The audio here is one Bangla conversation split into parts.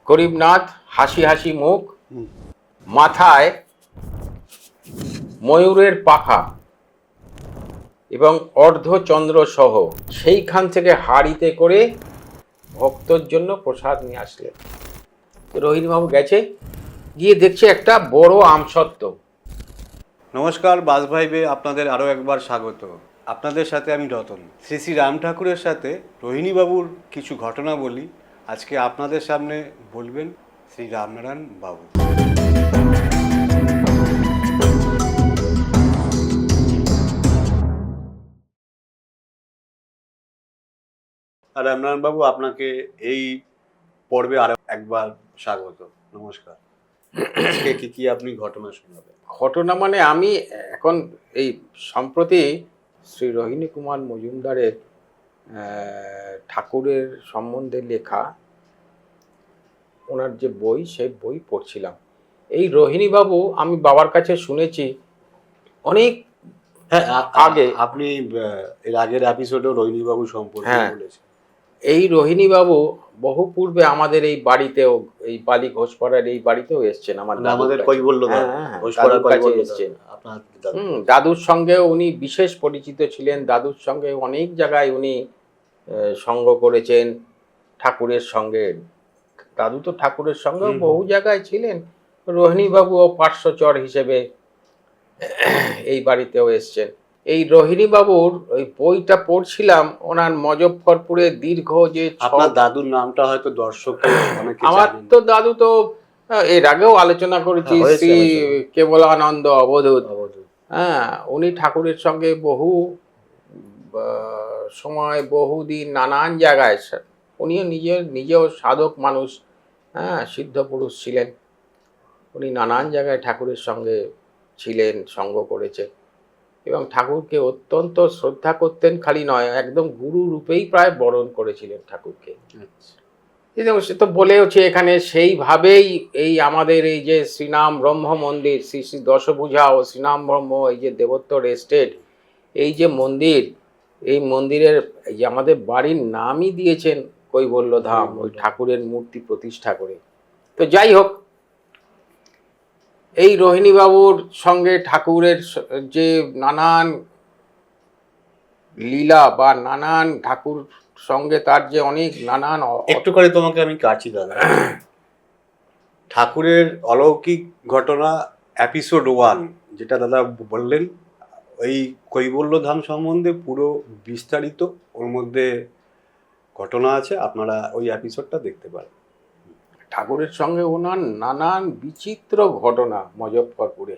গরিবনাথ হাসি হাসি মুখ, মাথায় ময়ূরের পাখা এবং অর্ধচন্দ্র সহ সেইখান থেকে হাড়িতে করে ভক্তর জন্য প্রসাদ নিয়ে আসলেন। রোহিণীবাবু গেছে, গিয়ে দেখছে একটা বড় আমসত্ত্ব। নমস্কার, বাস ভাইবে আপনাদের আরও একবার স্বাগত। আপনাদের সাথে আমি রতন। শ্রী শ্রী রাম ঠাকুরের সাথে রোহিণীবাবুর কিছু ঘটনা বলি আজকে আপনাদের সামনে বলবেন শ্রী রামনারায়ণ বাবু। আর রামনারায়ণ বাবু, আপনাকে এই পর্বে আরো একবার স্বাগত। নমস্কার। আজকে কি আপনি ঘটনা শোনাবেন? ঘটনা মানে আমি এখন এই সম্প্রতি শ্রী রোহিণী কুমার মজুমদারের ঠাকুরের সম্বন্ধে লেখা ওনার যে বই, সেই বই পড়ছিলাম। এই রোহিণীবাবু আমি বাবার কাছে শুনেছি অনেক আগে। আপনি এর আগের এপিসোডেও রোহিণীবাবু সম্পর্কে বলেছেন। এই রোহিণীবাবু বহু পূর্বে আমাদের এই বাড়িতেও, এই বালি ঘোষপাড়ার এই বাড়িতেও এসছেন। আমাদের কাছে এসছেন। দাদুর সঙ্গেও উনি বিশেষ পরিচিত ছিলেন। দাদুর সঙ্গে অনেক জায়গায় উনি সঙ্গ করেছেন ঠাকুরের সঙ্গে। দাদু তো ঠাকুরের সঙ্গেও বহু জায়গায় ছিলেন। রোহিণীবাবুও পার্শ্বচর হিসেবে এই বাড়িতেও এসছেন। এই রোহিণীবাবুর ওই বইটা পড়ছিলাম, ওনার মজফ্ফরপুরের দীর্ঘ যে আপনার দাদুর নামটা হয়তো দর্শক আমার তো দাদু তো এর আগেও আলোচনা করেছি, শ্রী কেবলানন্দ অবধূত। হ্যাঁ, উনি ঠাকুরের সঙ্গে বহু সময়, বহুদিন নানান জায়গায়, উনিও নিজেও সাধক মানুষ, হ্যাঁ, সিদ্ধ পুরুষ ছিলেন। উনি নানান জায়গায় ঠাকুরের সঙ্গে ছিলেন, সঙ্গ করেছেন এবং ঠাকুরকে অত্যন্ত শ্রদ্ধা করতেন। খালি নয়, একদম গুরু রূপেই প্রায় বরণ করেছিলেন ঠাকুরকে। এবং সে তো বলেওছে এখানে, সেইভাবেই এই আমাদের এই যে শ্রীনাম ব্রহ্ম মন্দির, শ্রী শ্রী দশভুজা ও শ্রীনাম ব্রহ্ম, এই যে দেবোত্তর এস্টেট, এই যে মন্দির, এই মন্দিরের এই যে আমাদের বাড়ির নামই দিয়েছেন কৈবল্য ধাম, ওই ঠাকুরের মূর্তি প্রতিষ্ঠা করে। তো যাই হোক, এই রোহিণীবাবুর সঙ্গে ঠাকুরের যে নানান লীলা বা নানান ঠাকুর সঙ্গে তার যে অনেক নানান, একটু করে তোমাকে আমি কাছি দাদা। ঠাকুরের অলৌকিক ঘটনা এপিসোড 1, যেটা দাদা বললেন, ওই কৈবল্য ধাম সম্বন্ধে পুরো বিস্তারিত ওর মধ্যে ঘটনা আছে। আপনারা ওই এপিসোডটা দেখতে পারেন। ঠাকুরের সঙ্গে ওনার নানান বিচিত্র ঘটনা মজফ্ফরপুরে।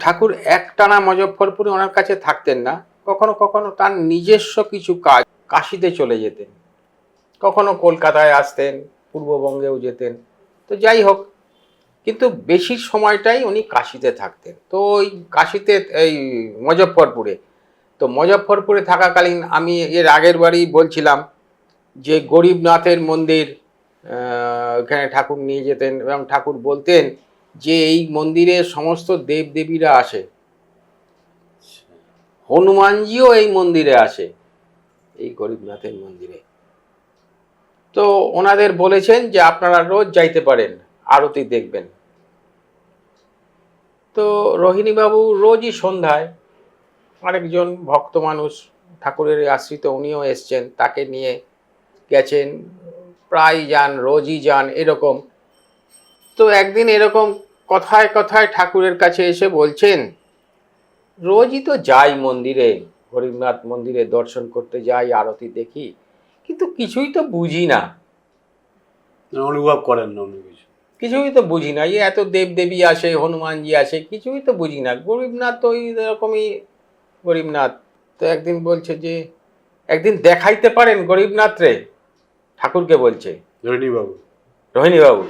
ঠাকুর একটানা মজফ্ফরপুরে ওনার কাছে থাকতেন না, কখনো কখনো তার নিজস্ব কিছু কাজ কাশিতে চলে যেতেন, কখনো কলকাতায় আসতেন, পূর্ববঙ্গেও যেতেন। তো যাই হোক, কিন্তু বেশি সময়টাই উনি কাশিতে থাকতেন। তো ওই কাশিতে, এই মজফ্ফরপুরে, তো মজফ্ফরপুরে থাকাকালীন আমি এর আগের বারই বলছিলাম যে গরিবনাথের মন্দির, ওখানে ঠাকুর নিয়ে যেতেন এবং ঠাকুর বলতেন যে এই মন্দিরে সমস্ত দেবদেবীরা আসে, হনুমানজিও এই মন্দিরে আসে, এই গরিবনাথের মন্দিরে। তো ওনাদের বলেছেন যে আপনারা রোজ যাইতে পারেন, আরতি দেখবেন। তো রোহিণীবাবু রোজই সন্ধ্যায়, আরেকজন ভক্ত মানুষ ঠাকুরের আশ্রিত, উনিও এসছেন, তাকে নিয়ে গেছেন, প্রায় যান, রোজই যান এরকম। তো একদিন এরকম কথায় কথায় ঠাকুরের কাছে এসে বলছেন, রোজই তো যাই মন্দিরে, গরিবনাথ মন্দিরে দর্শন করতে যাই, আরতি দেখি, কিন্তু কিছুই তো বুঝি না। অনুভব করেন না অন্য কিছু? কিছুই তো বুঝি না। এই এত দেবদেবী আসে, হনুমানজি আসে, কিছুই তো বুঝি না। গরিবনাথ তো ওই রকমই গরিবনাথ। তো একদিন বলছে যে একদিন দেখাইতে পারেন গরিবনাথ রে, ঠাকুরকে বলছে রোহিণীবাবু।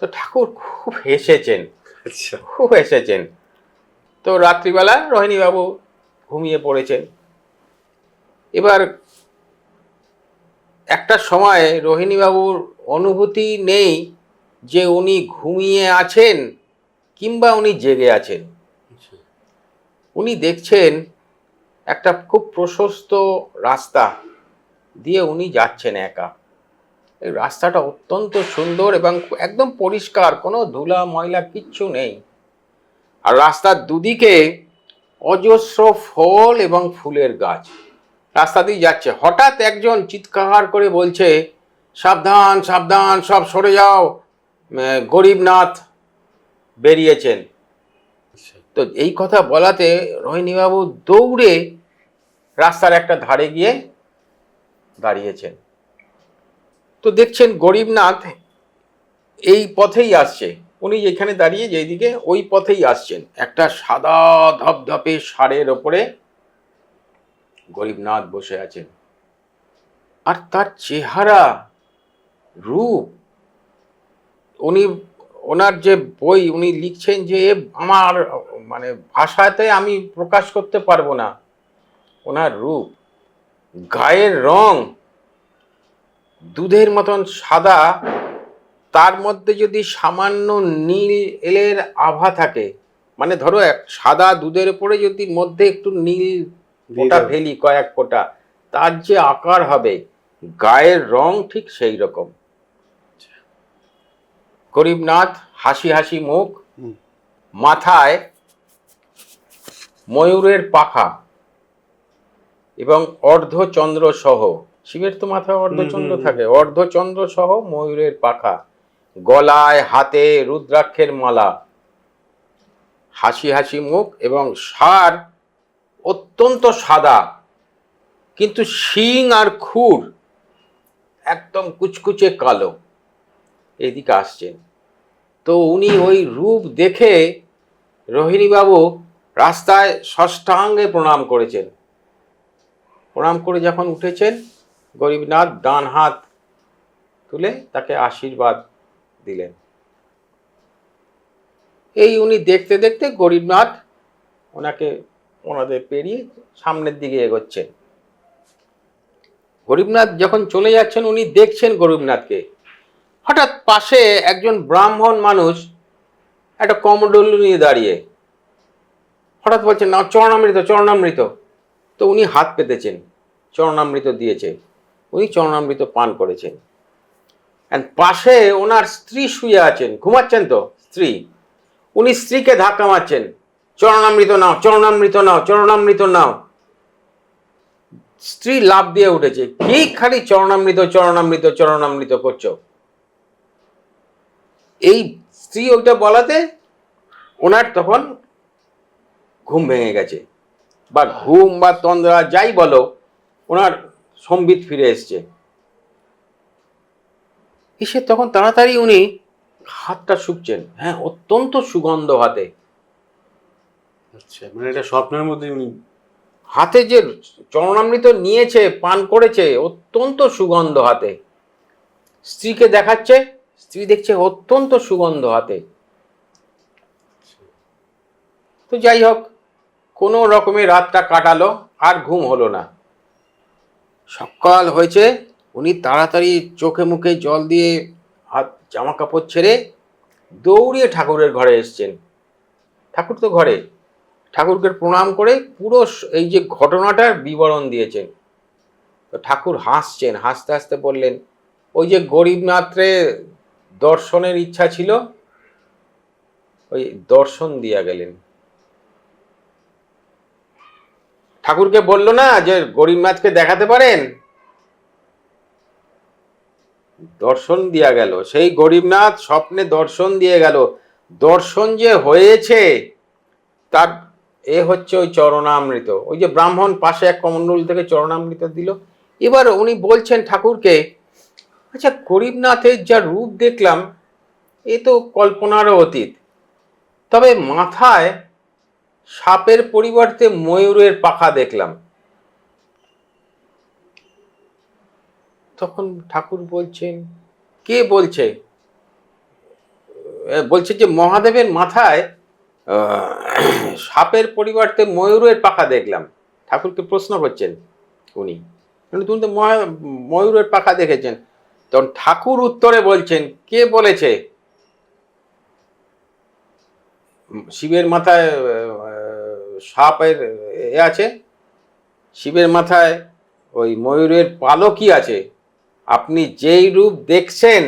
তো ঠাকুর খুব হেসেছেন, খুব হেসেছেন। তো রাত্রিবেলা রোহিণীবাবু ঘুমিয়ে পড়েছেন। এবার একটা সময় রোহিণীবাবুর অনুভূতি নেই যে উনি ঘুমিয়ে আছেন কিংবা উনি জেগে আছেন। উনি দেখছেন একটা খুব প্রশস্ত রাস্তা দিয়ে উনি যাচ্ছেন একা, এই রাস্তাটা অত্যন্ত সুন্দর এবং একদম পরিষ্কার, কোনো ধুলা ময়লা কিচ্ছু নেই। আর রাস্তার দুদিকে অজস্র ফল এবং ফুলের গাছ। রাস্তা দিয়ে যাচ্ছে, হঠাৎ একজন চিৎকার করে বলছে, সাবধান সাবধান, সব সরে যাও, গরিবনাথ বেরিয়েছেন। তো এই কথা বলাতে রোহিণীবাবু দৌড়ে রাস্তার একটা ধারে গিয়ে দাঁড়িয়েছেন। তো দেখছেন গরিবনাথ এই পথেই আসছে, উনি যেখানে দাঁড়িয়ে যেদিকে ওই পথেই আসছেন। একটা সাদা ধপধপে ষাঁড়ের ওপরে গরিবনাথ বসে আছেন। আর তার চেহারা, রূপ, উনি ওনার যে বই উনি লিখছেন যে আমার মানে ভাষাতে আমি প্রকাশ করতে পারবো না ওনার রূপ। গায়ের রং দুধের মতন সাদা, তার মধ্যে যদি সামান্য নীল এলের আভা থাকে, মানে ধরো এক সাদা দুধের উপরে যদি মধ্যে একটু নীল ফোঁটা ফেলি, কয়েক ফোঁটা, তার যে আকার হবে, গায়ের রং ঠিক সেই রকম। গরিবনাথ হাসি হাসি মুখ, মাথায় ময়ূরের পাখা এবং অর্ধচন্দ্র সহ, শিবের তো মাথায় অর্ধচন্দ্র থাকে, অর্ধচন্দ্র সহ ময়ূরের পাখা, গলায় হাতে রুদ্রাক্ষের মালা, হাসি হাসি মুখ, এবং ষাঁড় অত্যন্ত সাদা, কিন্তু শিং আর খুর একদম কুচকুচে কালো, এদিকে আসছেন। তো উনি ওই রূপ দেখে রোহিণীবাবু রাস্তায় ষষ্ঠাঙ্গে প্রণাম করেছেন। প্রণাম করে যখন উঠেছেন, গরিবনাথ ডান হাত তুলে তাকে আশীর্বাদ দিলেন। এই উনি দেখতে দেখতে গরিবনাথ ওনাদের পেরিয়ে সামনের দিকে এগোচ্ছেন। গরিবনাথ যখন চলে যাচ্ছেন, উনি দেখছেন গরিবনাথকে। হঠাৎ পাশে একজন ব্রাহ্মণ মানুষ একটা কমণ্ডলু নিয়ে দাঁড়িয়ে হঠাৎ বলছেন, না চরণামৃত চরণামৃত। তো উনি হাত পেতেছেন, চরণামৃত দিয়েছে, উনি চরণামৃত পান করেছেন। পাশে ওনার স্ত্রী শুয়ে আছেন, ঘুমাচ্ছেন তো স্ত্রী, উনি স্ত্রীকে ধাক্কা মারছেন, চরণামৃত নাও চরণামৃত নাও চরণামৃত নাও। স্ত্রী লাফ দিয়ে উঠেছে, কি খালি চরণামৃত চরণামৃত চরণামৃত করছো। এই স্ত্রী ওইটা বলাতে ওনার তখন ঘুম ভেঙে গেছে, বা ঘুম বা তন্দ্রা যাই বলো, ওনার সম্বিত ফিরে এসছে। এসে তখন তাড়াতাড়ি উনি হাতটা শুকছেন, হ্যাঁ অত্যন্ত সুগন্ধ হাতে। আচ্ছা, মানে এটা স্বপ্নের মধ্যে উনি হাতে যে চরণামৃত নিয়েছে, পান করেছে, অত্যন্ত সুগন্ধ হাতে। স্ত্রীকে দেখাচ্ছে, স্ত্রী দেখছে অত্যন্ত সুগন্ধ হাতে। তো যাই হোক, কোনো রকমে রাতটা কাটালো, আর ঘুম হলো না। সকাল হয়েছে, উনি তাড়াতাড়ি চোখে মুখে জল দিয়ে হাত জামা কাপড় ছেড়ে দৌড়িয়ে ঠাকুরের ঘরে এসছেন। ঠাকুর তো ঘরে, ঠাকুরকে প্রণাম করে পুরো এই যে ঘটনাটার বিবরণ দিয়েছেন। তো ঠাকুর হাসছেন, হাসতে হাসতে বললেন, ওই যে গরিবনাথরে দর্শনের ইচ্ছা ছিল, ওই দর্শন দিয়া গেলেন। ঠাকুরকে বলল না যে গরিবনাথকে দেখাতে পারেন, দর্শন দিয়া গেল। সেই গরিবনাথ স্বপ্নে দর্শন দিয়ে গেল। দর্শন যে হয়েছে তার হচ্ছে ওই চরণামৃত। ওই যে ব্রাহ্মণ পাশে এক কমণ্ডল থেকে চরণামৃত দিল। এবার উনি বলছেন ঠাকুরকে, আচ্ছা গরিবনাথের যা রূপ দেখলাম, এ তো কল্পনারও অতীত, তবে মাথায় সাপের পরিবর্তে ময়ূরের পাখা দেখলাম। তখন ঠাকুর বলছেন, কে বলছে? বলছে যে মহাদেবের মাথায় সাপের পরিবর্তে ময়ূরের পাখা দেখলাম। ঠাকুরকে প্রশ্ন করছেন উনি, তুমি তো ময়ূরের পাখা দেখেছেন। তখন ঠাকুর উত্তরে বলছেন, কে বলেছে শিবের মাথায় সাপের আছে? শিবের মাথায় ওই ময়ূরের পালকই আছে। আপনি যেই রূপ দেখছেন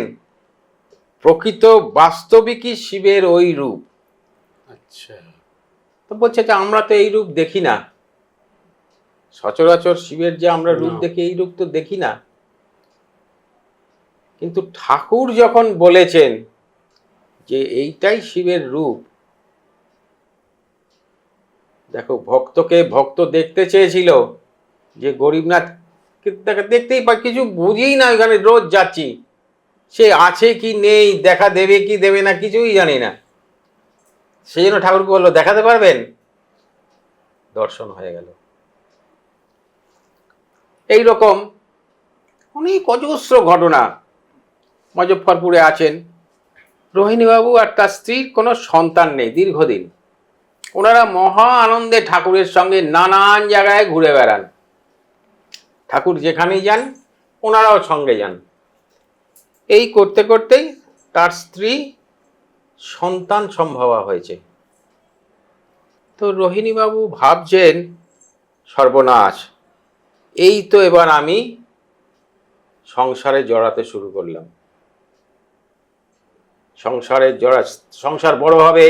প্রকৃত বাস্তবিকই শিবের ওই রূপ। আচ্ছা। তো বলছে যে আমরা তো এই রূপ দেখি না, সচরাচর শিবের যে আমরা রূপ না। দেখি এই রূপ তো দেখি না। কিন্তু ঠাকুর যখন বলেছেন যে এইটাই শিবের রূপ, দেখো ভক্তকে ভক্ত দেখতে চেয়েছিল যে গরিবনাথ দেখতেই পাই, কিছু বুঝিই না, ওইখানে রোজ যাচ্ছি, সে আছে কি নেই, দেখা দেবে কি দেবে না কিছুই জানি না। সেই জন্য ঠাকুরকে বললো দেখাতে পারবেন, দর্শন হয়ে গেল। এই রকম অনেক অজস্র ঘটনা। মুজফ্ফরপুরে আছেন রোহিণীবাবু আর তার স্ত্রীর কোনো সন্তান নেই দীর্ঘদিন। ওনারা মহা আনন্দে ঠাকুরের সঙ্গে নানান জায়গায় ঘুরে বেড়ান, ঠাকুর যেখানেই যান ওনারাও সঙ্গে যান। এই করতে করতেই তার স্ত্রী সন্তান সম্ভবা হয়েছে। তো রোহিণীবাবু ভাবছেন সর্বনাশ, এই তো এবার আমি সংসারে জড়াতে শুরু করলাম, সংসারে জড়া, সংসার বড় হবে,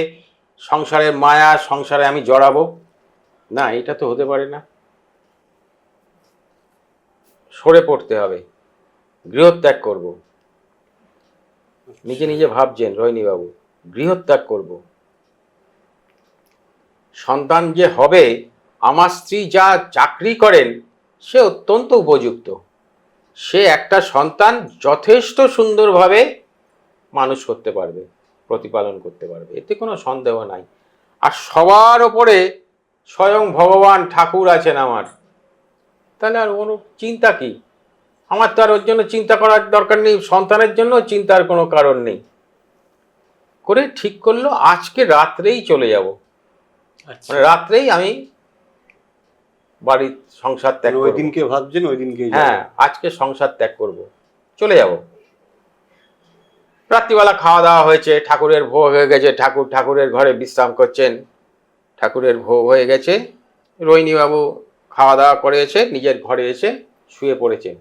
সংসারের মায়া, সংসারে আমি জড়াবো না, এটা তো হতে পারে না, সরে পড়তে হবে, গৃহত্যাগ করব। নিজে নিজে ভাবছেন রোহিণীবাবু, গৃহত্যাগ করব। সন্তান যে হবে, আমার স্ত্রী যা চাকরি করেন সে অত্যন্ত উপযুক্ত, সে একটা সন্তান যথেষ্ট সুন্দরভাবে মানুষ করতে পারবে, প্রতিপালন করতে পারবে, এতে কোনো সন্দেহ নাই। আর সবার ওপরে স্বয়ং ভগবান ঠাকুর আছেন আমার, তাহলে আর ওর চিন্তা কি? আমার তো আর ওর জন্য চিন্তা করার দরকার নেই, সন্তানের জন্য চিন্তার কোনো কারণ নেই। করে ঠিক করলো আজকে রাত্রেই চলে যাব, আচ্ছা। মানে রাত্রেই আমি বাড়ির সংসার ত্যাগ ওই করব। দিনকে ভাবছেন ওই দিনকে? হ্যাঁ, আজকে সংসার ত্যাগ করব, চলে যাব। রাত্রিবেলা খাওয়া দাওয়া হয়েছে, ঠাকুরের ভোগ হয়ে গেছে, ঠাকুরের ঘরে বিশ্রাম করছেন, ঠাকুরের ভোগ হয়ে গেছে, রোহিণীবাবু খাওয়া দাওয়া করে এসে নিজের ঘরে এসে শুয়ে পড়েছেন।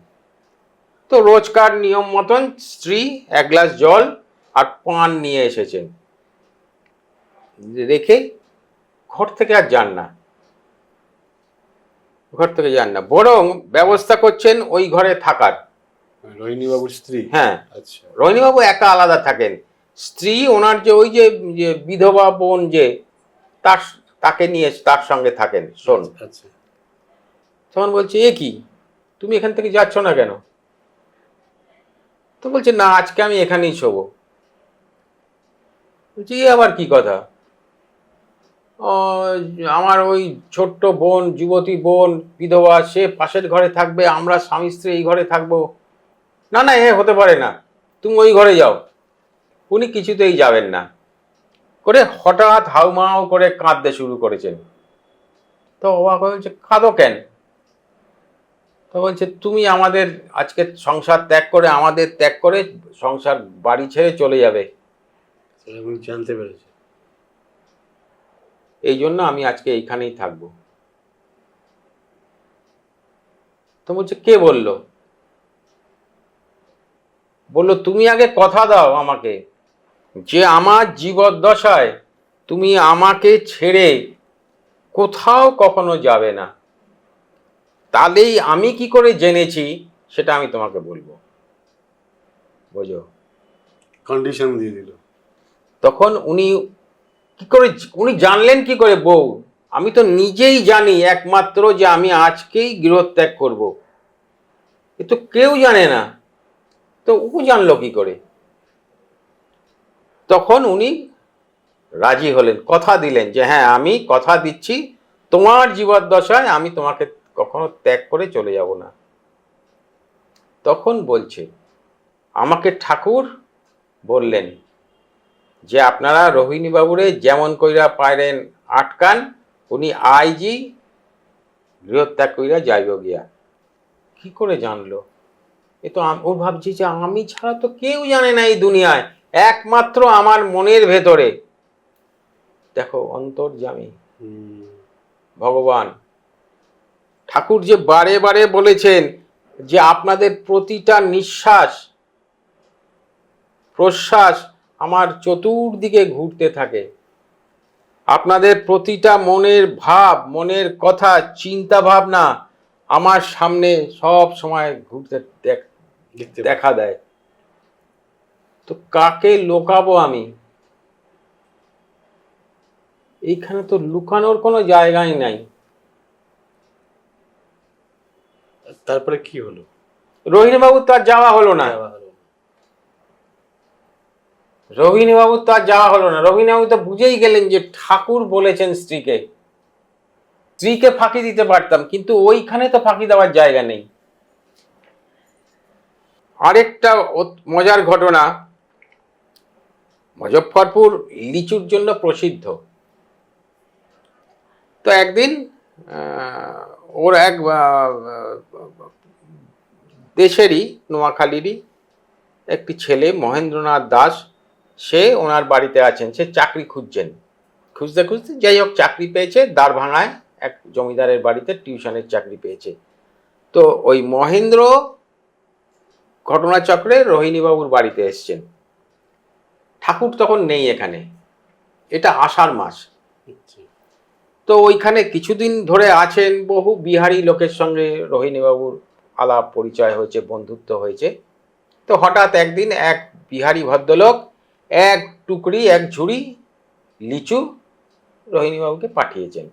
তো রোজকার নিয়ম মতন স্ত্রী এক গ্লাস জল আর পান নিয়ে এসেছেন, রেখে ঘর থেকে আর যান না, ঘর থেকে যান না, বরং ব্যবস্থা করছেন ওই ঘরে থাকার। রোহিণীবাবুর স্ত্রী? হ্যাঁ, আচ্ছা। রোহিণীবাবু একা আলাদা থাকেন, স্ত্রী ওনার যে ওই যে বিধবা বোন যে তার, তাকে নিয়ে তার সঙ্গে থাকেন। শোন, আচ্ছা। তখন বলছে এ কি, তুমি এখান থেকে যাচ্ছ না কেন? তো বলছে না, আজকে আমি এখানেই শোবো। বলছি এ আবার কি কথা? ও, আমার ওই ছোট্ট বোন, যুবতী বোন বিধবা, সে পাশের ঘরে থাকবে, আমরা স্বামী স্ত্রী এই ঘরে থাকবো, না না এ হতে পারে না, তুমি ওই ঘরে যাও। উনি কিছুতেই যাবেন না, করে হঠাৎ হাউমাউ করে কাঁদতে শুরু করেছেন। তো অবাক হয়ে বলছে কাঁদো কেন? তো বলছে তুমি আমাদের আজকে সংসার ত্যাগ করে, আমাদের ত্যাগ করে সংসার বাড়ি ছেড়ে চলে যাবে, উনি জানতে পেরেছে? এই জন্য আমি আজকে এইখানেই থাকবো। তো বলছে কে বললো? বললো তুমি আগে কথা দাও আমাকে যে আমার জীবদ্দশায় তুমি আমাকে ছেড়ে কোথাও কখনো যাবে না, তাহলেই আমি কি করে জেনেছি সেটা আমি তোমাকে বলবো, বোঝো? কন্ডিশন দিয়ে দিল। তখন উনি কি করে, উনি জানলেন কি করে বউ? আমি তো নিজেই জানি একমাত্র যে আমি আজকেই গৃহত্যাগ করব, এ তো কেউ জানে না, তো ও জানলো কি করে? তখন উনি রাজি হলেন, কথা দিলেন যে হ্যাঁ আমি কথা দিচ্ছি তোমার জীবদ্দশায় আমি তোমাকে কখনো ত্যাগ করে চলে যাব না। তখন বলছে আমাকে ঠাকুর বললেন যে আপনারা রোহিণী বাবুরে যেমন কইরা পারেন আটকান, উনি আইজি গৃহত্যাগ কইরা যাইব গিয়া। কি করে জানলো? এ তো ও ভাবছি যে আমি ছাড়া তো কেউ জানে না এই দুনিয়ায়, একমাত্র আমার মনের ভেতরে। দেখো অন্তর্যামী ভগবান ঠাকুর যে বারে বারে বলেছেন যে আপনাদের প্রতিটা নিঃশ্বাস প্রশ্বাস আমার চতুর্দিকে ঘুরতে থাকে, আপনাদের প্রতিটা মনের ভাব, মনের কথা, চিন্তা ভাবনা আমার সামনে সব সময় ঘুরতে দেখা দেয়। তো কাকে লোকাবো আমি? এইখানে তো লুকানোর কোনো জায়গাই নাই। তারপরে কি হলো? রোহিণীবাবুর তো আর যাওয়া হলো না। রোহিণীবাবুর তো আর যাওয়া হলো না। রোহিণীবাবু তো বুঝেই গেলেন যে ঠাকুর বলেছেন স্ত্রীকে, স্ত্রীকে ফাঁকি দিতে পারতাম, কিন্তু ওইখানে তো ফাঁকি দেওয়ার জায়গা নেই। আরেকটা মজার ঘটনা, মুজফ্ফরপুর লিচুর জন্য প্রসিদ্ধ। তো একদিন ওর এক দেশেরই, নোয়াখালীরই একটি ছেলে মহেন্দ্রনাথ দাস, সে ওনার বাড়িতে আছেন, সে চাকরি খুঁজছেন। খুঁজতে খুঁজতে যাই হোক চাকরি পেয়েছে, দ্বারভাঙায় এক জমিদারের বাড়িতে টিউশনের চাকরি পেয়েছে। তো ওই মহেন্দ্র ঘটনাচক্রে রোহিণীবাবুর বাড়িতে এসছেন। ঠাকুর তখন নেই এখানে, এটা আষাঢ় মাস। তো ওইখানে কিছুদিন ধরে আছেন, বহু বিহারি লোকের সঙ্গে রোহিণীবাবুর আলাপ পরিচয় হয়েছে, বন্ধুত্ব হয়েছে। তো হঠাৎ একদিন এক বিহারি ভদ্রলোক এক টুকরি, এক ঝুড়ি লিচু রোহিণীবাবুকে পাঠিয়েছেন।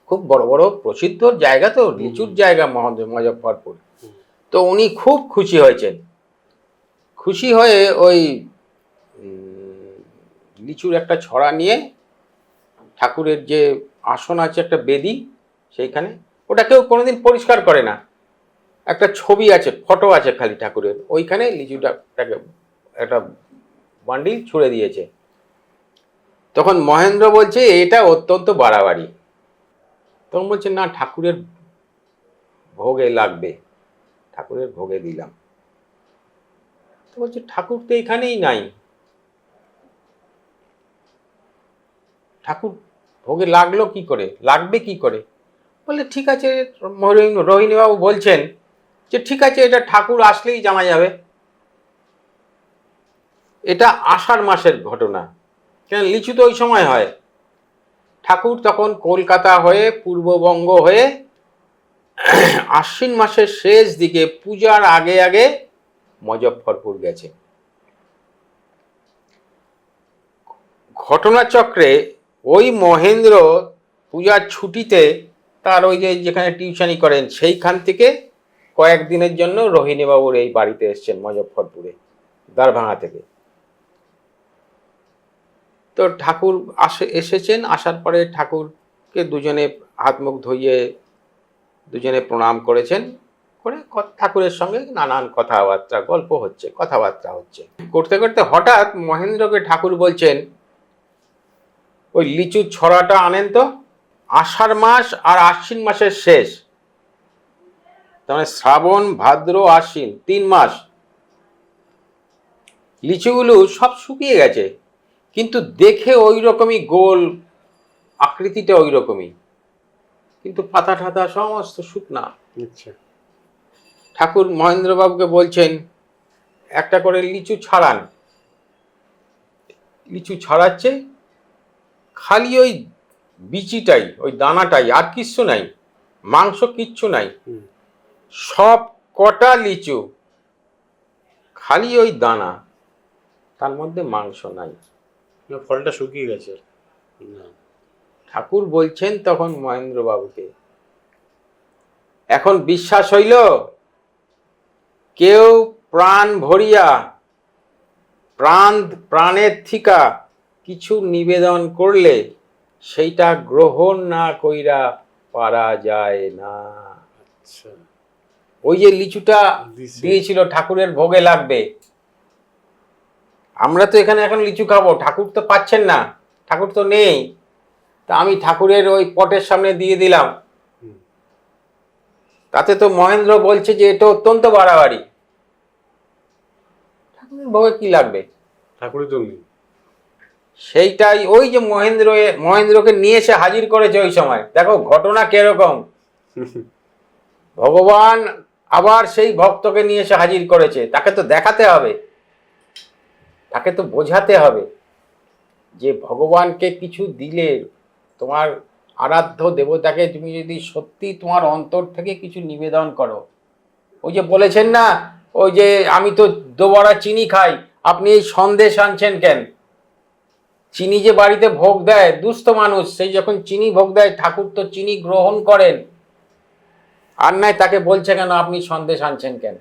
খুব বড় বড় প্রসিদ্ধ জায়গা তো, লিচুর জায়গা মুজফ্ফরপুর। তো উনি খুব খুশি হয়েছেন। খুশি হয়ে ওই লিচুর একটা ছড়া নিয়ে ঠাকুরের যে আসন আছে, একটা বেদি, সেইখানে, ওটা কেউ কোনোদিন পরিষ্কার করে না, একটা ছবি আছে, ফটো আছে খালি ঠাকুরের, ওইখানে লিচুটাকে একটা বান্ডিল ছুঁড়ে দিয়েছে। তখন মহেন্দ্র বলছে এটা অত্যন্ত বাড়াবাড়ি। তখন বলছে না, ঠাকুরের ভোগে লাগবে, ঠাকুরের ভোগে দিলাম। তো বলছে ঠাকুর তো এখানেই নাই, ঠাকুর ভোগে লাগলো কি করে, লাগবে কি করে? বললে ঠিক আছে, রোহিণীবাবু বলছেন যে ঠিক আছে, এটা ঠাকুর আসলেই জানা যাবে। এটা আষাঢ় মাসের ঘটনা, কেন লিচু তো ওই সময় হয়। ঠাকুর তখন কলকাতা হয়ে, পূর্ববঙ্গ হয়ে, আশ্বিন মাসের শেষ দিকে পূজার আগে আগে মুজফ্ফরপুর গেছে। ঘটনাচক্রে ওই মহেন্দ্র পূজার ছুটিতে তার ওই যে যেখানে টিউশনি করেন সেইখান থেকে কয়েকদিনের জন্য রোহিণীবাবুর এই বাড়িতে এসছেন মুজফ্ফরপুরে, দ্বারভাঙা থেকে। তো ঠাকুর এসেছেন, আসার পরে ঠাকুরকে দুজনে হাত মুখ ধুইয়ে দুজনে প্রণাম করেছেন, করে ঠাকুরের সঙ্গে নানান কথাবার্তা, গল্প হচ্ছে, কথাবার্তা হচ্ছে। করতে করতে হঠাৎ মহেন্দ্রকে ঠাকুর বলছেন ওই লিচুর ছড়াটা আনেন তো। আষাঢ় মাস আর আশ্বিন মাসের শেষ, তার মানে শ্রাবণ, ভাদ্র, আশ্বিন, 3 মাস। লিচুগুলো সব শুকিয়ে গেছে, কিন্তু দেখে ওই রকমই গোল, আকৃতিটা ওই রকমই, কিন্তু পাতা ঠাতা সমস্ত শুকনা। ঠাকুর মহেন্দ্রবাবুকে বলছেন একটা করে লিচু ছাড়ান। লিচু ছাড়াচ্ছে, খালি ওই বিচিটাই, ওই দানাটাই, আর কিচ্ছু নাই, মাংস কিচ্ছু নাই। সব কটা লিচু খালি ওই দানা, তার মধ্যে মাংস নাই, ফলটা শুকিয়ে গেছে। ঠাকুর বলছেন তখন মহেন্দ্রবাবুকে, এখন বিশ্বাস হইল? কেউ প্রাণ ভরিয়া, প্রাণের থিকা কিছু নিবেদন করলে সেইটা গ্রহণ না কইরা পারা যায় না। ওই যে লিচুটা দিয়েছিল ঠাকুরের ভোগে লাগবে, আমরা তো এখানে এখন লিচু খাবো, ঠাকুর তো পাচ্ছেন না, ঠাকুর তো নেই, তা আমি ঠাকুরের ওই পটের সামনে দিয়ে দিলাম। তাতে তো মহেন্দ্র বলছে যে এটা অত্যন্ত বাড়াবাড়ি, ঠাকুরের ভোগে কি লাগবে, ঠাকুরই তো নেই। সেইটাই ওই যে মহেন্দ্রকে নিয়ে এসে হাজির করেছে ওই সময়। দেখো ঘটনা কিরকম, ভগবান আবার সেই ভক্তকে নিয়ে এসে হাজির করেছে। তাকে তো দেখাতে হবে, তাকে তো বোঝাতে হবে যে ভগবানকে কিছু দিলে, তোমার আরাধ্য দেবতাকে তুমি যদি সত্যি তোমার অন্তর থেকে কিছু নিবেদন করো, ওই যে বলেছেন না, ওই যে আমি তো দুবারা চিনি খাই, আপনি এই সন্দেশ আনছেন কেন? চিনি যে বাড়িতে ভোগ দেয়, দুস্থ মানুষ সেই যখন চিনি ভোগ দেয়, ঠাকুর তো চিনি গ্রহণ করেন, আর নাই তাকে বলছে কেন আপনি সন্দেশ আনছেন কেন?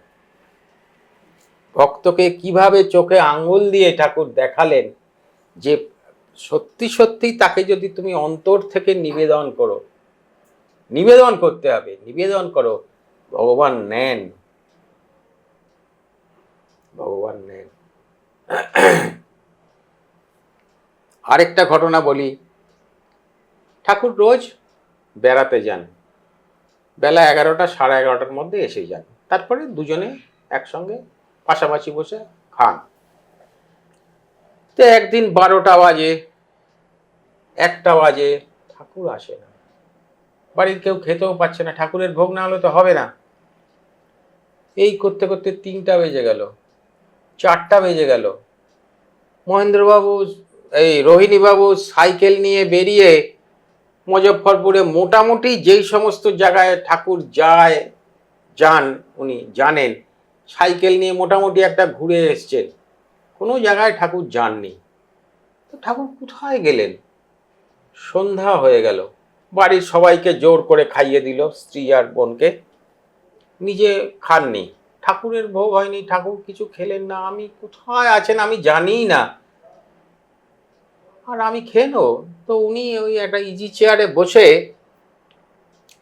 ভক্তকে কিভাবে চোখে আঙ্গুল দিয়ে ঠাকুর দেখালেন যে সত্যি সত্যি তাকে যদি তুমি অন্তর থেকে নিবেদন করো, নিবেদন করতে হবে, নিবেদন করো, ভগবান নেন, ভগবান নেন। আরেকটা ঘটনা বলি। ঠাকুর রোজ বেড়াতে যান, বেলা 11টা 11:30টার মধ্যে এসে যান, তারপরে দুজনে একসঙ্গে পাশাপাশি বসে খান। তো একদিন 12টা বাজে, 1টা বাজে, ঠাকুর আসে না, বাড়ির কেউ খেতেও পাচ্ছে না, ঠাকুরের ভোগ না হলে তো হবে না। এই করতে করতে 3টা বেজে গেল, 4টা বেজে গেল। মহেন্দ্রবাবু, এই রোহিণীবাবু সাইকেল নিয়ে বেরিয়ে মুজফ্ফরপুরে মোটামুটি যেই সমস্ত জায়গায় ঠাকুর যান উনি জানেন, সাইকেল নিয়ে মোটামুটি একটা ঘুরে এসছেন, কোনো জায়গায় ঠাকুর যাননি। তো ঠাকুর কোথায় গেলেন? সন্ধ্যা হয়ে গেল, বাড়ির সবাইকে জোর করে খাইয়ে দিল, স্ত্রী আর বোনকে, নিজে খাননি, ঠাকুরের ভোগ হয়নি, ঠাকুর কিছু খেলেন না, আমি কোথায় আছেন আমি জানি না, আর আমি খেয়ে নেব। তো উনি ওই একটা ইজি চেয়ারে বসে,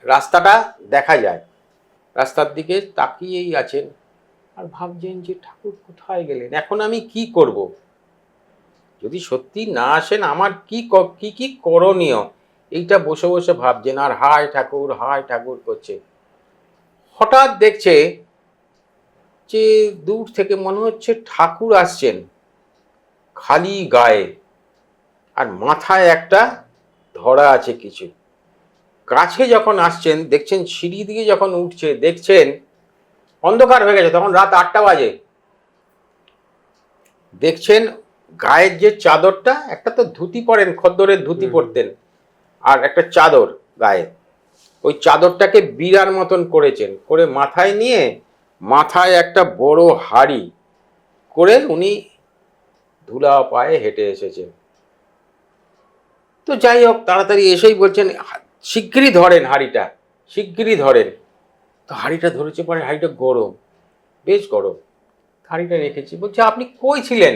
রাস্তাটা দেখা যায়, রাস্তার দিকে তাকিয়েই আছেন আর ভাবছেন যে ঠাকুর কোথায় গেলেন, এখন আমি কি করব? যদি সত্যি না আসেন আমার কি করণীয়, এইটা বসে বসে ভাবছেন আর হায় ঠাকুর করছে। হঠাৎ দেখছে যে দূর থেকে মনে হচ্ছে ঠাকুর আসছেন খালি গায়ে, আর মাথায় একটা ধরা আছে কিছু। কাছে যখন আসছেন দেখছেন, সিঁড়ি দিকে যখন উঠছে দেখছেন অন্ধকার হয়ে গেছে, তখন রাত 8টা বাজে। দেখছেন গায়ের যে চাদরটা, একটা তো ধুতি পরেন, খদ্দরের ধুতি পরতেন, আর একটা চাদর গায়ে, ওই চাদরটাকে বিড়ার মতন করেছেন, করে মাথায় নিয়ে মাথায় একটা বড় হাড়ি করে উনি ধুলা পায়ে হেঁটে এসেছেন। তো যাই হোক, তাড়াতাড়ি এসেই বলছেন শিগগিরই ধরেন হাড়িটা, শিগগিরই ধরেন। তো হাড়িটা ধরেছে, পরে হাড়িটা গরম, বেশ গরম, হাড়িটা রেখেছি। বলছে আপনি কই ছিলেন?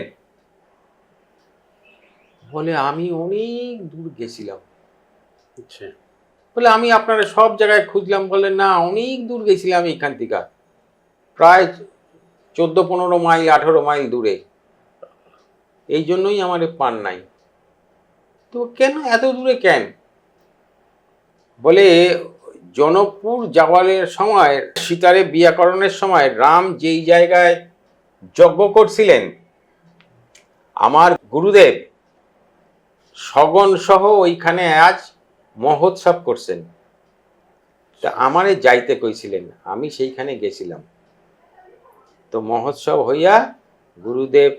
বলে আমি অনেক দূর গেছিলাম। আচ্ছা। বলে আমি আপনারা সব জায়গায় খুঁজলাম। বলে না, অনেক দূর গেছিলাম এখান থেকে, প্রায় 14-15 মাইল 18 মাইল দূরে, এই জন্যই আমার পান নাই। তো কেন এত দূরে কেন? বলে জনকপুর যাওয়ারের সময়, সীতারে বিয়াকরণের সময় রাম যেই জায়গায় যজ্ঞ করছিলেন, আমার গুরুদেব সগন সহ ওইখানে আজ মহোৎসব করছেন, তা আমারে যাইতে কইছিলেন, আমি সেইখানে গেছিলাম। তো মহোৎসব হইয়া গুরুদেব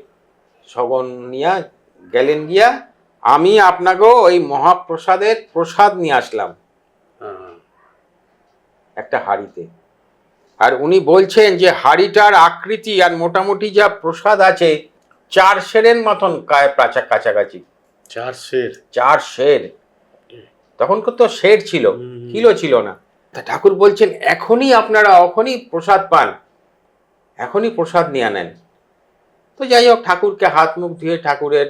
সগন নিয়া গেলেন গিয়া, আমি আপনাকেও ওই মহাপ্রসাদের প্রসাদ নিয়ে আসলাম হ্যাঁ। একটা হাড়িতে। আর উনি বলছেন যে হাড়িটার আকৃতি আর মোটামুটি যা প্রসাদ আছে, 4 সেরের মতন কাছাকাছি। 4 সের? 4 সের। তখন তো সের ছিল, কিলো ছিল না। তা ঠাকুর বলছেন এখনই আপনারা অখনই প্রসাদ পান, এখনই প্রসাদ নিয়ে নেন। তো যাই হোক, ঠাকুরকে হাত মুখ ধুয়ে ঠাকুরের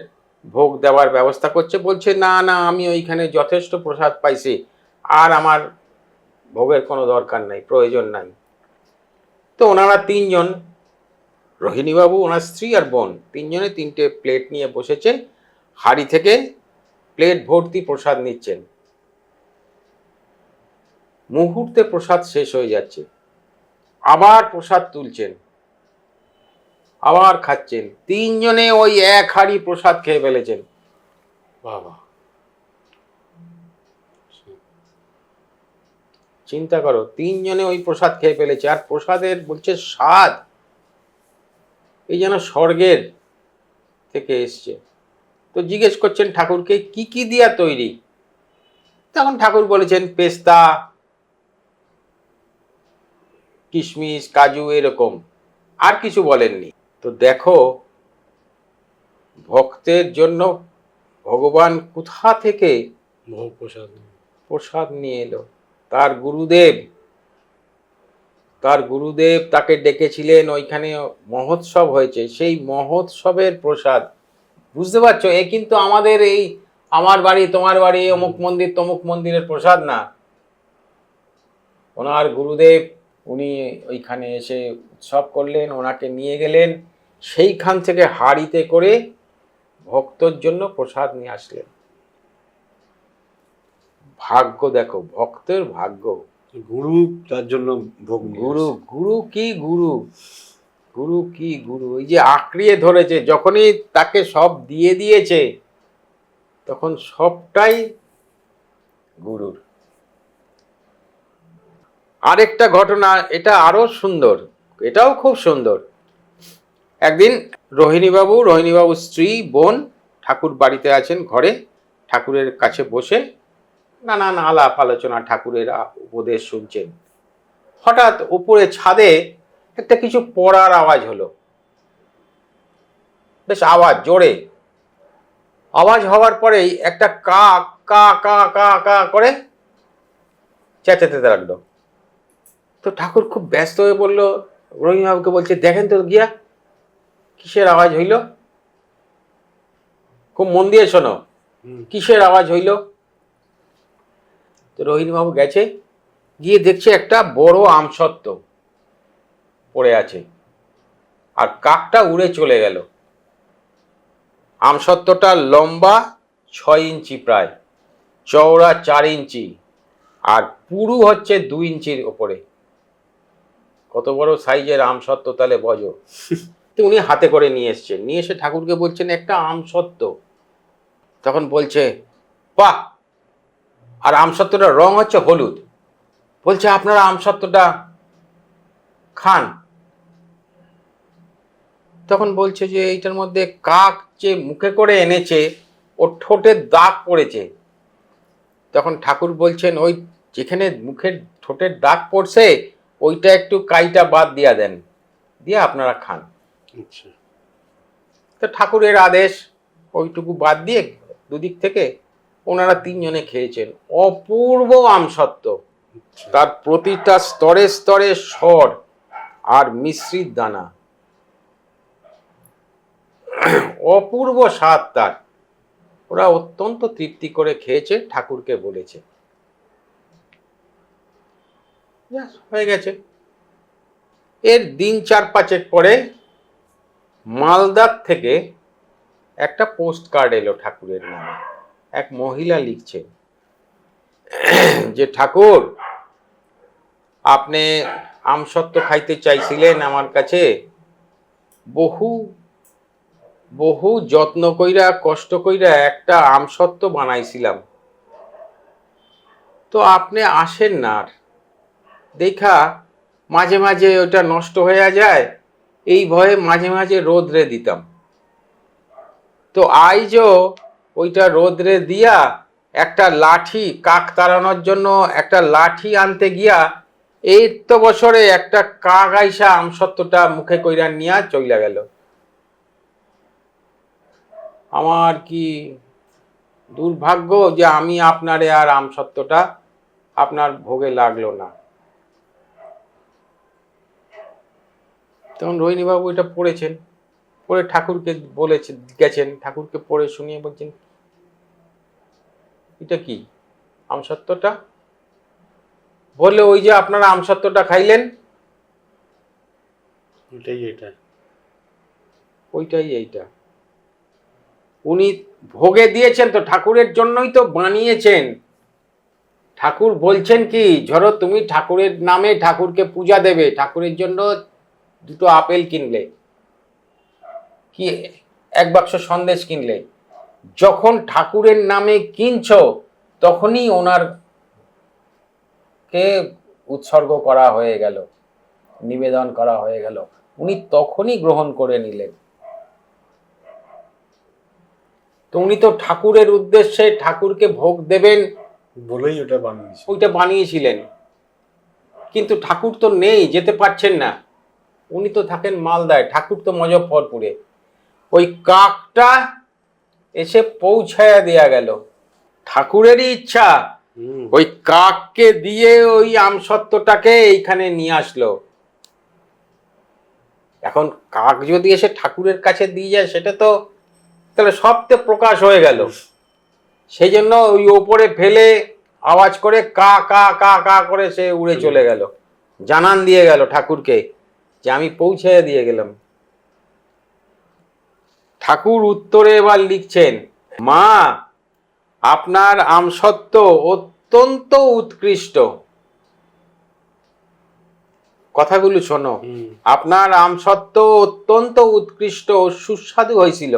ভোগ দেওয়ার ব্যবস্থা করছে। বলছে না না, আমি ওইখানে যথেষ্ট প্রসাদ পাইছি, আর আমার ভোগের কোনো দরকার নাই, প্রয়োজন নাই। তো ওনারা 3জন, রোহিণীবাবু, ওনার স্ত্রী আর বোন, 3জনে 3টে প্লেট নিয়ে বসেছে, হাঁড়ি থেকে প্লেট ভর্তি প্রসাদ নিচ্ছেন। মুহূর্তে প্রসাদ শেষ হয়ে যাচ্ছে, আবার প্রসাদ তুলছেন, আবার খাচ্ছেন। 3জনে ওই 1 হাঁড়ি প্রসাদ খেয়ে ফেলেছেন। বাবা। চিন্তা করো, তিনজনে ওই প্রসাদ খেয়ে ফেলেছে, আর প্রসাদের বলছে স্বাদ এই যেন স্বর্গের থেকে এসছে। তো জিজ্ঞেস করছেন ঠাকুরকে কি কি দিয়া তৈরি? তখন ঠাকুর বলেছেন পেস্তা, কিশমিশ, কাজু, এরকম, আর কিছু বলেননি। তো দেখো ভক্তের জন্য ভগবান কোথা থেকে ভোগ প্রসাদ। প্রসাদ নিয়ে এলো। তার গুরুদেব তাকে ডেকেছিলেন, ওইখানে মহোৎসব হয়েছে, সেই মহোৎসবের প্রসাদ। বুঝতে পারছো, এ কিন্তু আমাদের এই আমার বাড়ি তোমার বাড়ি অমুক মন্দির তমুক মন্দিরের প্রসাদ না। ওনার গুরুদেব উনি ওইখানে এসে উৎসব করলেন, ওনাকে নিয়ে গেলেন, সেইখান থেকে হাঁড়িতে করে ভক্তর জন্য প্রসাদ নিয়ে আসলেন। ভাগ্য দেখো, ভক্তের ভাগ্য। গুরু তার জন্য ভোগ নিয়ে গুরু আসছে। গুরু কি গুরু, গুরু কি গুরু, এই যে আঁকড়িয়ে ধরেছে, যখনই তাকে সব দিয়ে দিয়েছে তখন সবটাই গুরুর। আরেকটা ঘটনা, এটা আরো সুন্দর, এটাও খুব সুন্দর। একদিন রোহিণীবাবুর স্ত্রী, বোন ঠাকুর বাড়িতে আছেন, ঘরে ঠাকুরের কাছে বসে নানান আলাপ আলোচনা, ঠাকুরের উপদেশ শুনছেন। হঠাৎ উপরে ছাদে একটা কিছু পড়ার আওয়াজ হলো, বেশ আওয়াজ, জোরে আওয়াজ হওয়ার পরেই একটা কাক কা কা কা কা করে চেঁচাতে লাগলো। তো ঠাকুর খুব ব্যস্ত হয়ে বলল, রোহিণীবাবুকে বলছে দেখেন তো গিয়া কিসের আওয়াজ হইল, খুব মন দিয়ে শোনো, কিসের আওয়াজ হইল। তো রোহিণীবাবু গেছে, গিয়ে দেখছে একটা বড় আমসত্ত্ব পড়ে আছে, আর কাকটা উড়ে চলে গেল। আমসত্ত্বটা লম্বা 6 ইঞ্চি, প্রায় চওড়া 4 ইঞ্চি, আর পুরু হচ্ছে 2 ইঞ্চির ওপরে। কত বড় সাইজের আমসত্ত্ব তাহলে বজো। তো উনি হাতে করে নিয়ে এসছেন, নিয়ে এসে ঠাকুরকে বলছেন একটা আমসত্ত্ব। তখন বলছে বাহ, আর আমসত্ত্বটার রং হচ্ছে হলুদ। বলছে আপনারা আমসত্ত্বটা খান। তখন বলছে যে এইটার মধ্যে কাক যে মুখে করে এনেছে ওর ঠোঁটের দাগ পড়েছে। তখন ঠাকুর বলছেন ওই যেখানে মুখের ঠোঁটের দাগ পড়ছে ওইটা একটু কাইটা বাদ দিয়া দেন, দিয়ে আপনারা খান। আচ্ছা। তো ঠাকুরের আদেশ, ওইটুকু বাদ দিয়ে দুদিক থেকে ওনারা তিনজনে খেয়েছেন। অপূর্ব আমসত্ত্ব, তার প্রতিটা স্তরে স্তরে স্বর আর মিশ্রিত দানা, অপূর্ব স্বাদ তার। ওরা অত্যন্ত তৃপ্তি করে খেয়েছে, ঠাকুরকে বলেছে। হয়ে গেছে। এর দিন 4-5 পরে মালদার থেকে একটা পোস্ট কার্ড এলো ঠাকুরের নামে। এক মহিলা লিখছে যে ঠাকুর আপনি আমসত্ত্ব খাইতে চাইছিলেন আমার কাছে, বহু বহু যত্ন কইরা কষ্ট কইরা একটা আমসত্ত্ব বানাইছিলাম, তো আপনি আসেন না, আর দেখা মাঝে মাঝে ওটা নষ্ট হয়ে যায়, এই ভয়ে মাঝে মাঝে রোদ্রে দিতাম। তো আইজও ওইটা রোদ্রে দিয়া একটা লাঠি, কাক তাড়ানোর জন্য একটা লাঠি আনতে গিয়া এই তো বছরে একটা কাক আইসা আমসত্ত্বটা মুখে কইরা নিয়া চইলা গেল। আমার কি দুর্ভাগ্য যে আমি আপনারে আর আমসত্ত্বটা আপনার ভোগে লাগলো না। তখন রোহিণীবাবু এটা পড়েছেন, পড়ে ঠাকুরকে বলেছে, গেছেন ঠাকুরকে পড়ে শুনিয়ে বলছেন এটা কি আমসত্ত্বটা? বললে ওই যে আপনারা আমসত্ত্বটা খাইলেন ওইটাই এটা। ওইটাই এইটা। উনি ভোগে দিয়েছেন তো, ঠাকুরের জন্যই তো বানিয়েছেন। ঠাকুর বলছেন কি, ধরো তুমি ঠাকুরের নামে ঠাকুরকে পূজা দেবে, ঠাকুরের জন্য 2টো আপেল কিনলে কি 1 বাক্স সন্দেশ কিনলে, যখন ঠাকুরের নামে কিনছো তখনই ওনার ঠাকুরকে উৎসর্গ করা হয়ে গেল, নিবেদন করা হয়ে গেল, উনি তখনই গ্রহণ করে নিলেন। তো উনি তো ঠাকুরের উদ্দেশ্যে ঠাকুরকে ভোগ দেবেন বলেই ওটা বানিয়েছে। ওইটা বানিয়েছিলেন, কিন্তু ঠাকুর তো নেই, যেতে পারছেন না। উনি তো থাকেন মালদায়, ঠাকুর তো মুজফ্ফরপুরে। ওই কাকটা এসে পৌঁছায়া দেয়া গেল, ঠাকুরেরই ইচ্ছা ওই কাককে দিয়ে ওই আমসত্ত্বটাকে এইখানে নিয়ে আসলো। এখন কাক যদি এসে ঠাকুরের কাছে দিয়ে যায়, সেটা তো তাহলে সবতে প্রকাশ হয়ে গেল। সেই জন্য ওই ওপরে ফেলে আওয়াজ করে কা কা কা কা করে সে উড়ে চলে গেল, জানান দিয়ে গেল ঠাকুরকে যে আমি পৌঁছে দিয়ে গেলাম। ঠাকুর উত্তরে এবার লিখছেন, মা আপনার আমসত্ত্ব অত্যন্ত উৎকৃষ্ট। কথাগুলো শোনো, আপনার আমসত্ত্ব অত্যন্ত উৎকৃষ্ট ও সুস্বাদু হয়েছিল।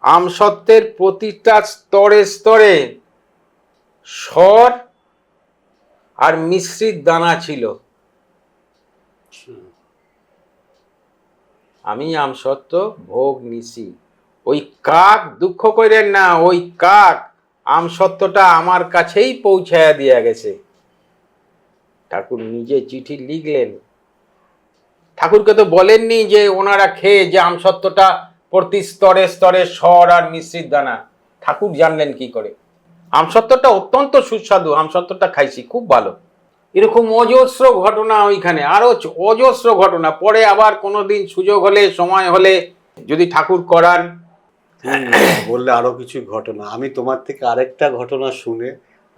আমসত্ত্বের প্রতিটা স্তরে স্তরে স্বর আর মিশ্রিত দানা ছিল। আমি আমসত্ত্ব ভোগ নিছি। ওই কাক দুঃখ করেন না, ওই কাক আমসত্ত্বটা আমার কাছেই পৌঁছায়া দিয়ে গেছে। ঠাকুর নিজে চিঠি লিখলেন। ঠাকুরকে তো বলেননি যে ওনারা খেয়ে যে আমসত্ত্বটা প্রতি স্তরে স্তরে স্বর আর মিশ্রিত দানা, ঠাকুর জানলেন কি করে? আমসত্ত্বটা অত্যন্ত সুস্বাদু, আমসত্ত্বটা খাইছি, খুব ভালো। এরকম অজস্র ঘটনা ওইখানে, আরো অজস্র ঘটনা। পরে আবার কোনোদিন সুযোগ হলে, সময় হলে যদি ঠাকুর করান, বললে আরো কিছু ঘটনা। আমি তোমার থেকে আরেকটা ঘটনা শুনে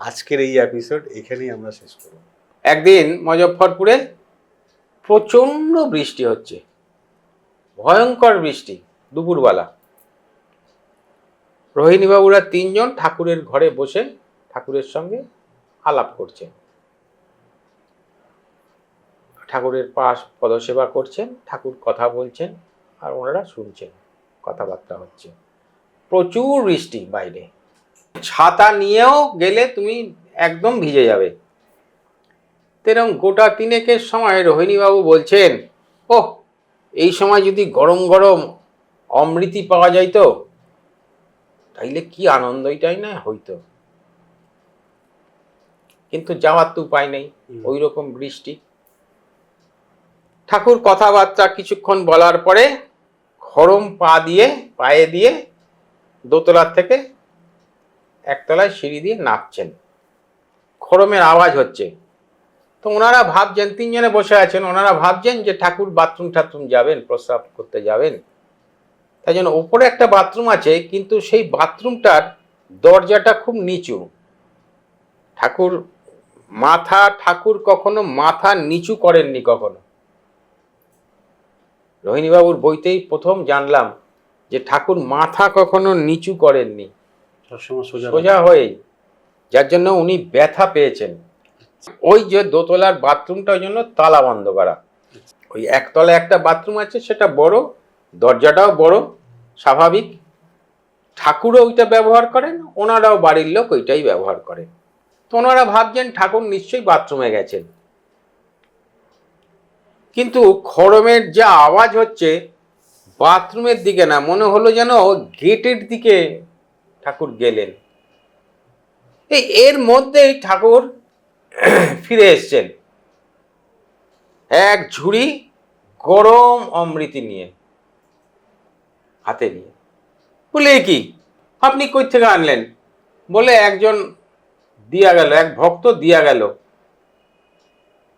আজকের এই এপিসোড এখানেই আমরা শেষ করব। একদিন মুজফ্ফরপুরে প্রচন্ড বৃষ্টি হচ্ছে, ভয়ঙ্কর বৃষ্টি, দুপুরবেলা। রোহিণীবাবুরা তিনজন ঠাকুরের ঘরে বসে ঠাকুরের সঙ্গে আলাপ করছেন, ঠাকুরের পাশ পদসেবা করছেন, ঠাকুর কথা বলছেন আর ওনারা শুনছেন, কথাবার্তা হচ্ছে। প্রচুর বৃষ্টি বাইরে, ছাতা নিয়েও গেলে তুমি একদম ভিজে যাবে। তেরম গোটা তিনেকের সময় রোহিণীবাবু বলছেন, ওহ, এই সময় যদি গরম গরম অমৃতি পাওয়া যাইতো তাইলে কি আনন্দটাই না হইতো। কিন্তু যাওয়ার তো উপায় নেই, ওই রকম বৃষ্টি। ঠাকুর কথাবার্তা কিছুক্ষণ বলার পরে খড়ম পায়ে দিয়ে দোতলার থেকে একতলায় সিঁড়ি দিয়ে নামছেন। খড়মের আওয়াজ হচ্ছে। তো ওনারা ভাবছেন, তিনজনে বসে আছেন, ওনারা ভাবছেন যে ঠাকুর বাথরুম টাথরুম যাবেন, প্রস্রাব করতে যাবেন। তাই জন্য ওপরে একটা বাথরুম আছে, কিন্তু সেই বাথরুমটার দরজাটা খুব নিচু। ঠাকুর কখনো মাথা নিচু করেননি কখনো। রোহিণীবাবুর বইতেই প্রথম জানলাম যে ঠাকুর মাথা কখনো নিচু করেননি, সবসময় সোজা হয়েই, যার জন্য উনি ব্যথা পেয়েছেন। ওই যে দোতলার বাথরুমটা ওই জন্য তালা বন্ধ করা। ওই একতলায় একটা বাথরুম আছে, সেটা বড়, দরজাটাও বড়, স্বাভাবিক। ঠাকুরও ওইটা ব্যবহার করেন, ওনারাও বাড়ির লোক ওইটাই ব্যবহার করেন। তো ওনারা ভাবছেন ঠাকুর নিশ্চয়ই বাথরুমে গেছেন। কিন্তু খড়মের যা আওয়াজ হচ্ছে বাথরুমের দিকে না, মনে হলো যেন গেটের দিকে ঠাকুর গেলেন। এর মধ্যেই ঠাকুর ফিরে এসছেন এক ঝুড়ি গরম অমৃতি নিয়ে, হাতে নিয়ে। বলে কি আপনি কই থেকে আনলেন? বলে একজন দিয়া গেল, এক ভক্ত দিয়া গেল।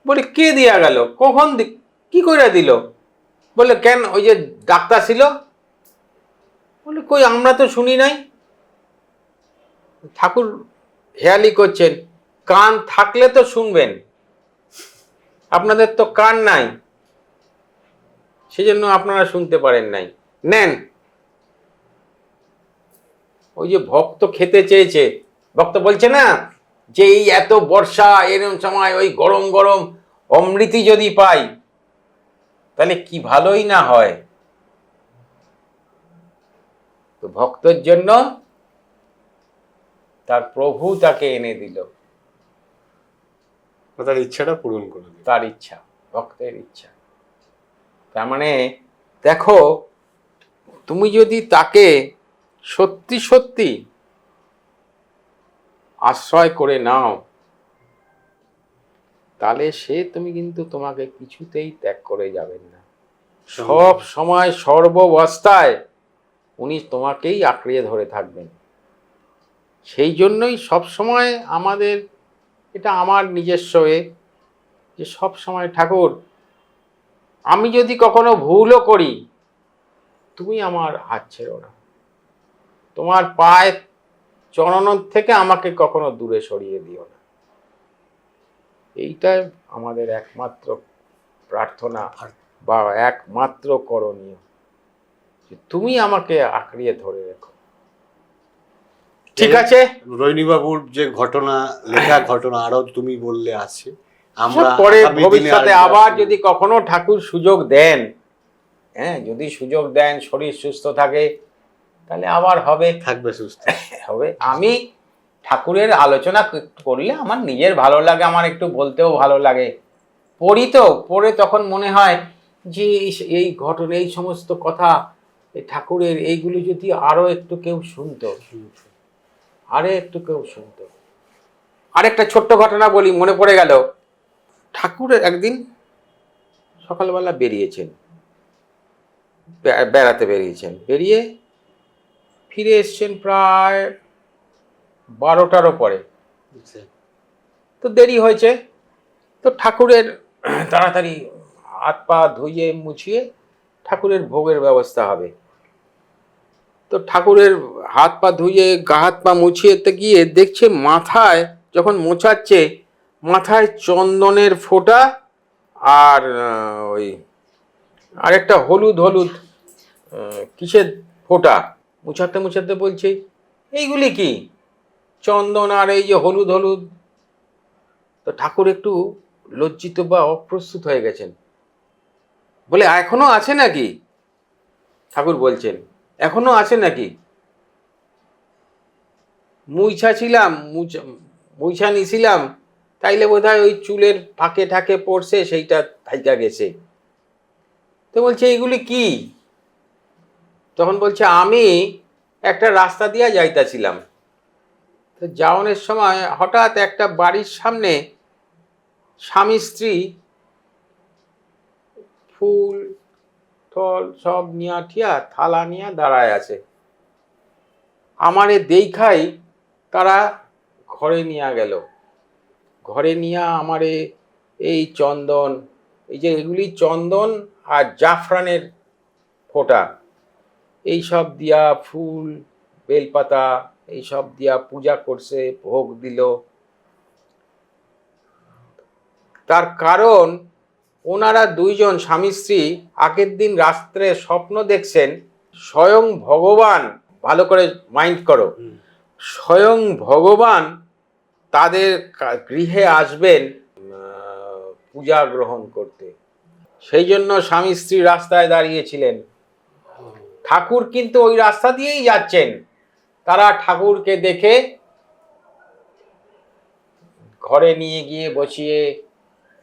বলে কে দিয়া গেল? কখন কি করে দিল? বলে কেন, ওই যে ডাক্তার ছিল। বলে কই, আমরা তো শুনি নাই। ঠাকুর হেয়ালি করছেন, কান থাকলে তো শুনবেন, আপনাদের তো কান নাই, সেজন্য আপনারা শুনতে পারেন নাই। নেন। ওই যে ভক্ত খেতে চেয়েছে, ভক্ত বলছে না যে এই এত বর্ষা, এরকম সময় ওই গরম গরম অমৃতি যদি পাই তাহলে কি ভালোই না হয়। তো ভক্তের জন্য তার প্রভু তাকে এনে দিল। তার ইচ্ছাটা পূরণ করে দেবে। তার ইচ্ছা, ভক্তের ইচ্ছা। তার মানে দেখো, তুমি যদি তাকে সত্যি সত্যি আশ্রয় করে নাও, তাহলে সে কিন্তু তোমাকে কিছুতেই ত্যাগ করে যাবেন না। সব সময় সর্বাবস্থায় উনি তোমাকেই আঁকড়িয়ে ধরে থাকবেন। সেই জন্যই সব সময় আমাদের, এটা আমার নিজস্ব যে সব সময় ঠাকুর, আমি যদি কখনো ভুলও করি, তুমি আমার হাত ছেড়ো না, তোমার পায়ে চরণ থেকে আমাকে কখনো দূরে সরিয়ে দিও না। এইটাই আমাদের একমাত্র প্রার্থনা বা একমাত্র করণীয়, যে তুমি আমাকে আঁকড়িয়ে ধরে রেখো। ঠিক আছে, রোহিণী বাবুর যে ঘটনা, লেখা ঘটনা আরো তুমি বললে আছে, আমরা পরে আগামী দিনে ভবিষ্যতে আরেকবার আবার যদি কখনো ঠাকুর সুযোগ দেন, যদি সুযোগ দেন, শরীর সুস্থ থাকে, তাহলে আবার হবে, থাকবে সুস্থ হবে। আমি ঠাকুরের আলোচনা করলে আমার নিজের ভালো লাগে, আমার একটু বলতেও ভালো লাগে। পড়ি তো, পড়ে তখন মনে হয় যে এই ঘটনা, এই সমস্ত কথা, এই ঠাকুরের এইগুলি যদি আরো একটু কেউ শুনতো, আরেকটা ছোট্ট ঘটনা বলি, মনে পড়ে গেল। ঠাকুর একদিন সকালবেলা বেরিয়েছেন, বেড়াতে বেরিয়েছেন, বেরিয়ে ফিরে এসছেন প্রায় 12টারও পরে। তো দেরি হয়েছে, তো ঠাকুরের তাড়াতাড়ি হাত পা ধুইয়ে মুছিয়ে ঠাকুরের ভোগের ব্যবস্থা হবে। তো ঠাকুরের হাত পা ধুইয়ে গা হাত পা মুছিয়ে গিয়ে দেখছে মাথায়, যখন মোছাচ্ছে, মাথায় চন্দনের ফোঁটা আর ওই আরেকটা হলুদ হলুদ কিসের ফোঁটা। মুছাতে মুছাতে বলছে, এইগুলি কি? চন্দন আর এই যে হলুদ হলুদ। তো ঠাকুর একটু লজ্জিত বা অপ্রস্তুত হয়ে গেছেন, বলে এখনো আছে নাকি? ঠাকুর বলছেন, এখনো আছে নাকি? মুইছা নিছিলাম, তাইলে বোধহয় ওই চুলের ফাঁকে ঠাকে পড়ছে, সেইটা থাইকা গেছে। তো বলছে এইগুলি কি? তখন বলছে, আমি একটা রাস্তা দিয়া যাইতাছিলাম, তো যাওয়ানোর সময় হঠাৎ একটা বাড়ির সামনে স্বামী স্ত্রী ফুল টল সব নিয়া ঠিয়া থালা নিয়া দাঁড়ায় আছে। আমারে দেখাই তারা ঘরে নিয়ে গেল। ঘরে নিয়ে আমারে এই চন্দন, এই যে এগুলি চন্দন আর জাফরানের ফোঁটা, এইসব দিয়া, ফুল বেলপাতা এইসব দিয়া পূজা করছে, ভোগ দিল। তার কারণ, ওনারা দুইজন স্বামী স্ত্রী আগের দিন রাত্রে স্বপ্ন দেখছেন, স্বয়ং ভগবান, ভালো করে মাইন্ড করো, স্বয়ং ভগবান তাদের গৃহে আসবেন পূজা গ্রহণ করতে। সেই জন্য স্বামী স্ত্রী রাস্তায় দাঁড়িয়েছিলেন। ঠাকুর কিন্তু ওই রাস্তা দিয়েই যাচ্ছেন। তারা ঠাকুরকে দেখে ঘরে নিয়ে গিয়ে বসিয়ে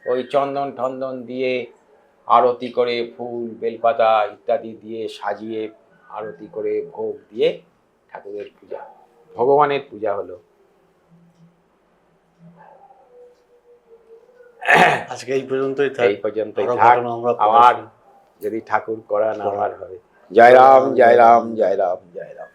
ওই চন্দন টন্দন দিয়ে আরতি করে, ফুল বেলপাতা ইত্যাদি দিয়ে সাজিয়ে আরতি করে ভোগ দিয়ে ঠাকুরের পূজা, ভগবানের পূজা হলো। আজকে এই পর্যন্তই থাক। এই পর্যন্তই আরো থাক। ঘটনা আমরা আবার যদি ঠাকুর করান আবার হবে। জয় রাম, জয় রাম, জয় রাম, জয় রাম।